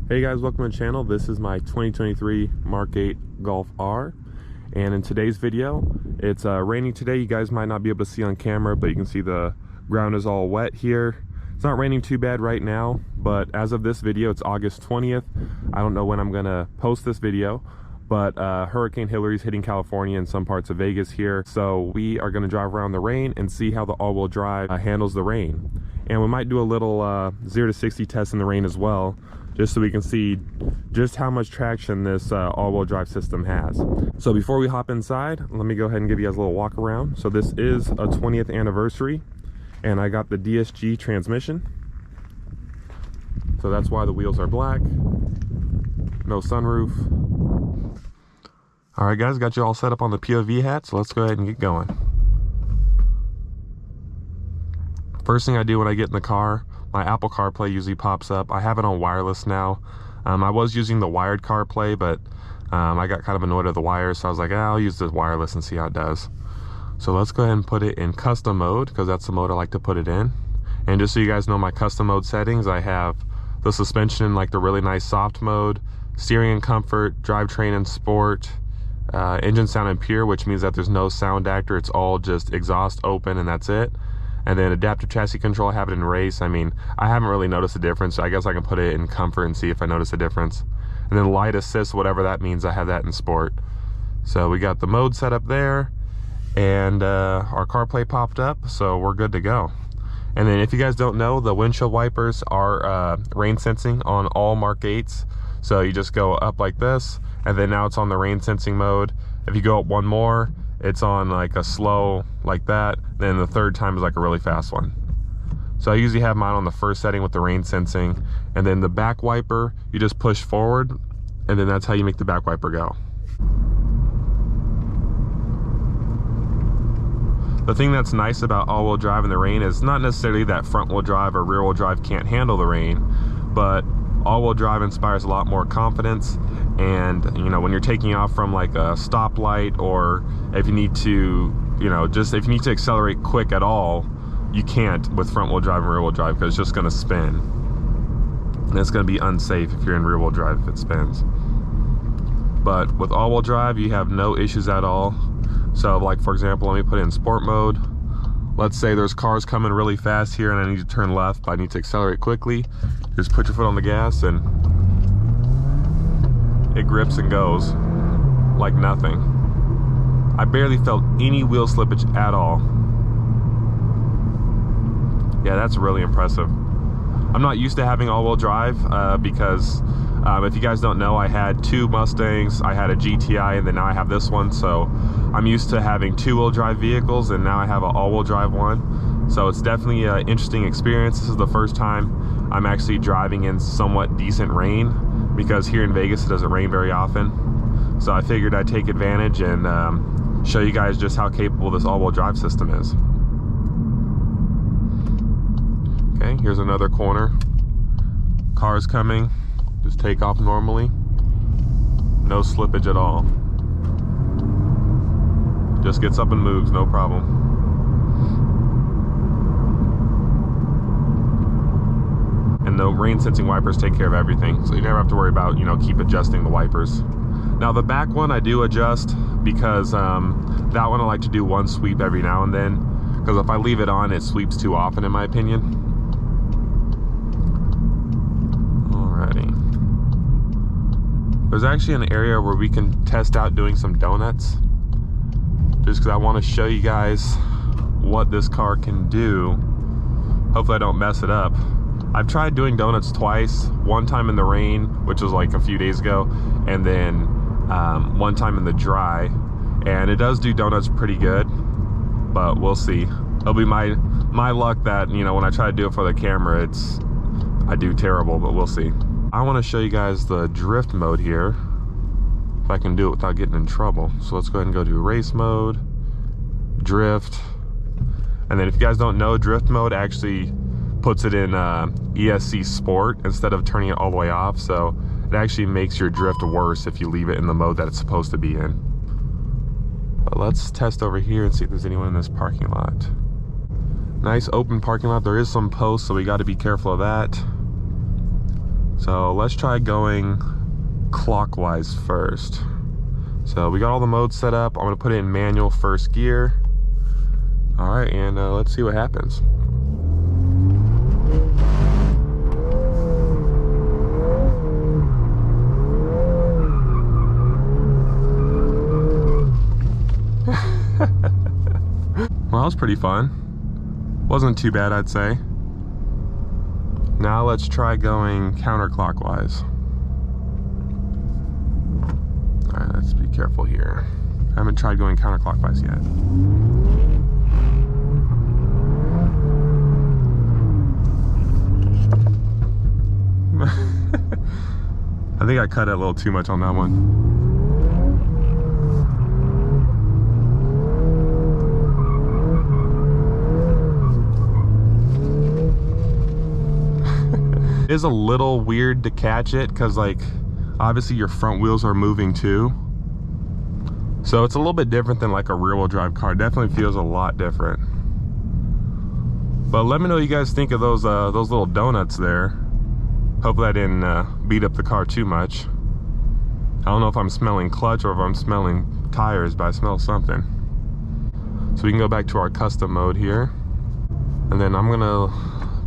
Hey guys, welcome to the channel. This is my 2023 MK8 Golf R, and in today's video, it's raining today. You guys might not be able to see on camera, but you can see the ground is all wet here. It's not raining too bad right now, but as of this video, it's August 20th. I don't know when I'm gonna post this video, but Hurricane Hillary's hitting California and some parts of Vegas here. So we are gonna drive around the rain and see how the all-wheel drive handles the rain. And we might do a little 0 to 60 test in the rain as well, just so we can see just how much traction this all-wheel drive system has. So before we hop inside, let me go ahead and give you guys a little walk around. So this is a 20th anniversary, and I got the DSG transmission. So that's why the wheels are black. No sunroof. All right guys, got you all set up on the POV hat, so let's go ahead and get going. First thing I do when I get in the car, my Apple CarPlay usually pops up. I have it on wireless now. I was using the wired CarPlay, but I got kind of annoyed with the wires, so I was like, I'll use the wireless and see how it does. So let's go ahead and put it in custom mode, because that's the mode I like to put it in. And just so you guys know my custom mode settings, I have the suspension in like the really nice soft mode, steering and comfort, drivetrain and sport, engine sound and pure, which means that there's no sound actor, it's all just exhaust open and that's it. And then adaptive chassis control, I have it in race. I mean, I haven't really noticed a difference, so I guess I can put it in comfort and see if I notice a difference. And then light assist, whatever that means, I have that in sport. So we got the mode set up there, and our CarPlay popped up, so we're good to go. And then if you guys don't know, the windshield wipers are rain sensing on all MK8s. So you just go up like this, and then now it's on the rain sensing mode. If you go up one more, it's on like a slow like that, then the third time is like a really fast one. So I usually have mine on the first setting with the rain sensing, and then the back wiper, you just push forward, and then that's how you make the back wiper go. The thing that's nice about all-wheel drive in the rain is not necessarily that front-wheel drive or rear-wheel drive can't handle the rain, but all-wheel drive inspires a lot more confidence. And you know, when you're taking off from like a stoplight, or if you need to, you know, just if you need to accelerate quick at all, you can't with front-wheel drive and rear-wheel drive, because it's just going to spin, and it's going to be unsafe if you're in rear-wheel drive if it spins. But with all-wheel drive, you have no issues at all. So like, for example, let me put it in sport mode. Let's say there's cars coming really fast here and I need to turn left, but I need to accelerate quickly. Just put your foot on the gas and it grips and goes like nothing. I barely felt any wheel slippage at all. Yeah, that's really impressive. I'm not used to having all-wheel drive because if you guys don't know, I had two Mustangs, I had a GTI, and then now I have this one. So I'm used to having two-wheel drive vehicles, and now I have an all-wheel drive one. So it's definitely an interesting experience. This is the first time I'm actually driving in somewhat decent rain, because here in Vegas it doesn't rain very often. So I figured I'd take advantage and show you guys just how capable this all-wheel drive system is. Okay, here's another corner. Cars coming, just take off normally. No slippage at all. Just gets up and moves, no problem. And the rain sensing wipers take care of everything, so you never have to worry about, you know, keep adjusting the wipers. Now the back one I do adjust, because that one I like to do one sweep every now and then, because if I leave it on, it sweeps too often in my opinion. Alrighty. There's actually an area where we can test out doing some donuts, just because I want to show you guys what this car can do. Hopefully I don't mess it up. I've tried doing donuts twice, one time in the rain, which was like a few days ago, and then one time in the dry, and it does do donuts pretty good, but we'll see. It'll be my luck that, you know, when I try to do it for the camera, I do terrible, but we'll see. I want to show you guys the drift mode here, if I can do it without getting in trouble. So let's go ahead and go to race mode, drift, and then if you guys don't know, drift mode actually puts it in ESC Sport instead of turning it all the way off, so it actually makes your drift worse if you leave it in the mode that it's supposed to be in. But let's test over here and see if there's anyone in this parking lot. Nice open parking lot. There is some posts, so we got to be careful of that. So let's try going clockwise first. So we got all the modes set up. I'm gonna put it in manual first gear. All right, and let's see what happens. Well, that was pretty fun. Wasn't too bad, I'd say. Now let's try going counterclockwise. All right, let's be careful here. I haven't tried going counterclockwise yet. I think I cut it a little too much on that one. It is a little weird to catch it because, like, obviously your front wheels are moving too. So it's a little bit different than like a rear wheel drive car. Definitely feels a lot different. But let me know what you guys think of those little donuts there. Hopefully I didn't beat up the car too much. I don't know if I'm smelling clutch or if I'm smelling tires, but I smell something. So we can go back to our custom mode here. And then I'm gonna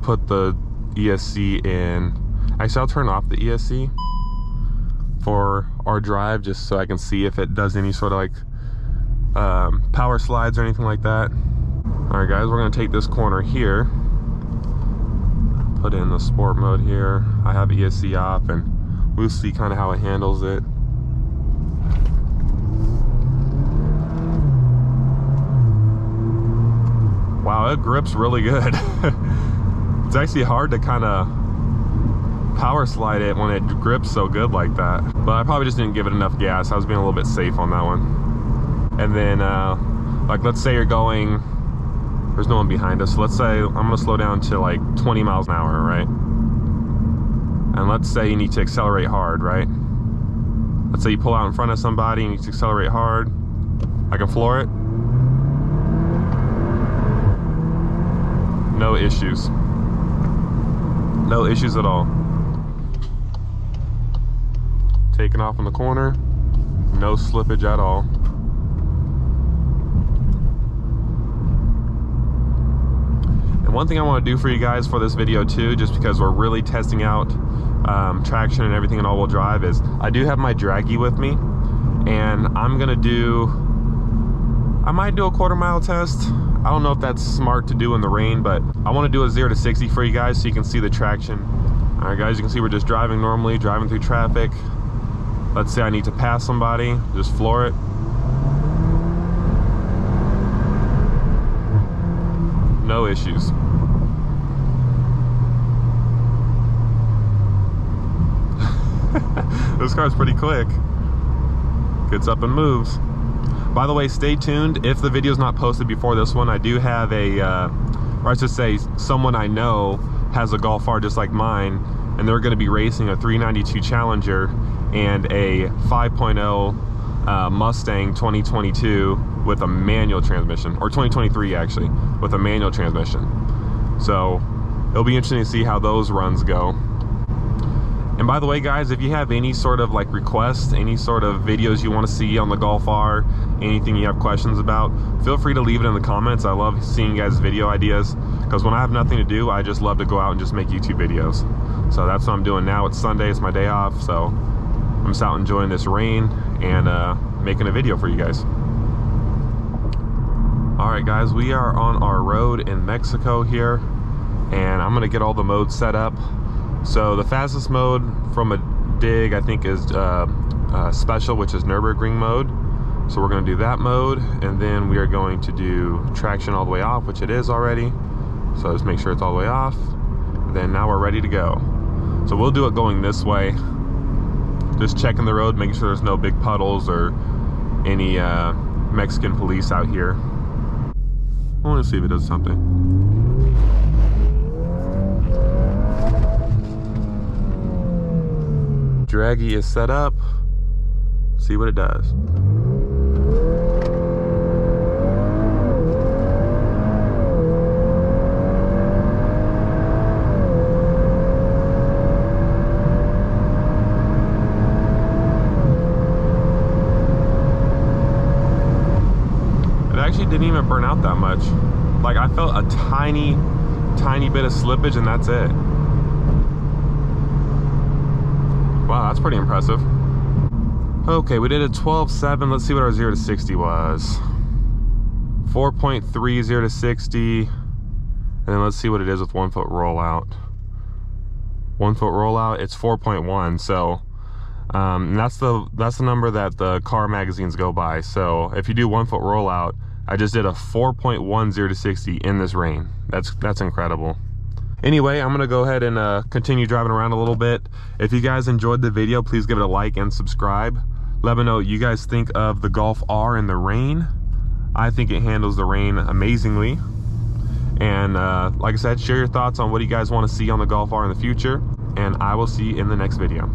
put the ESC in. Actually, I'll turn off the ESC for our drive just so I can see if it does any sort of like power slides or anything like that. All right, guys, we're gonna take this corner here. Put in the sport mode here. I have ESC off, and we'll see kind of how it handles it. Wow, it grips really good. It's actually hard to kind of power slide it when it grips so good like that. But I probably just didn't give it enough gas. I was being a little bit safe on that one. And then, like, let's say you're going, there's no one behind us. So let's say I'm gonna slow down to like 20 miles an hour, right? And let's say you need to accelerate hard, right? Let's say you pull out in front of somebody and you need to accelerate hard. I can floor it. No issues. No issues at all. Taking off in the corner, no slippage at all. And one thing I want to do for you guys for this video too, just because we're really testing out traction and everything in all-wheel drive, is I do have my Dragy with me, and I might do a quarter-mile test. I don't know if that's smart to do in the rain, but I want to do a 0 to 60 for you guys so you can see the traction. All right, guys, you can see we're just driving normally, driving through traffic. Let's say I need to pass somebody, just floor it. No issues. This car's pretty quick. Gets up and moves. By the way, stay tuned. If the video's not posted before this one, I do have a, or I should say, someone I know has a Golf R just like mine, and they're going to be racing a 392 Challenger and a 5.0 Mustang 2022 with a manual transmission, or 2023 actually, with a manual transmission. So it'll be interesting to see how those runs go. And by the way, guys, if you have any sort of like requests, any sort of videos you want to see on the Golf R, anything you have questions about, feel free to leave it in the comments. I love seeing you guys' video ideas, because when I have nothing to do, I just love to go out and just make YouTube videos. So that's what I'm doing now. It's Sunday, it's my day off, so I'm just out enjoying this rain and making a video for you guys. All right, guys, we are on our road in Mexico here, and I'm gonna get all the modes set up. So the fastest mode from a dig, I think, is special, which is Nürburgring mode. So we're going to do that mode, and then we are going to do traction all the way off, which it is already. So just make sure it's all the way off. Then now we're ready to go. So we'll do it going this way, just checking the road, making sure there's no big puddles or any Mexican police out here. I want to see if it does something. Dragy is set up. See what it does. actually didn't even burn out that much. Like, I felt a tiny bit of slippage, and that's it. Wow, that's pretty impressive. Okay, we did a 12.7. Let's see what our 0 to 60 was. 4.3 0 to 60. And then let's see what it is with 1 foot rollout. 1 foot rollout, it's 4.1. So that's the number that the car magazines go by. So if you do 1 foot rollout, I just did a 4.1 0 to 60 in this rain. That's incredible. Anyway, I'm gonna go ahead and continue driving around a little bit. If you guys enjoyed the video, please give it a like and subscribe. Let me know what you guys think of the Golf R in the rain. I think it handles the rain amazingly. And like I said, share your thoughts on what you guys want to see on the Golf R in the future. And I will see you in the next video.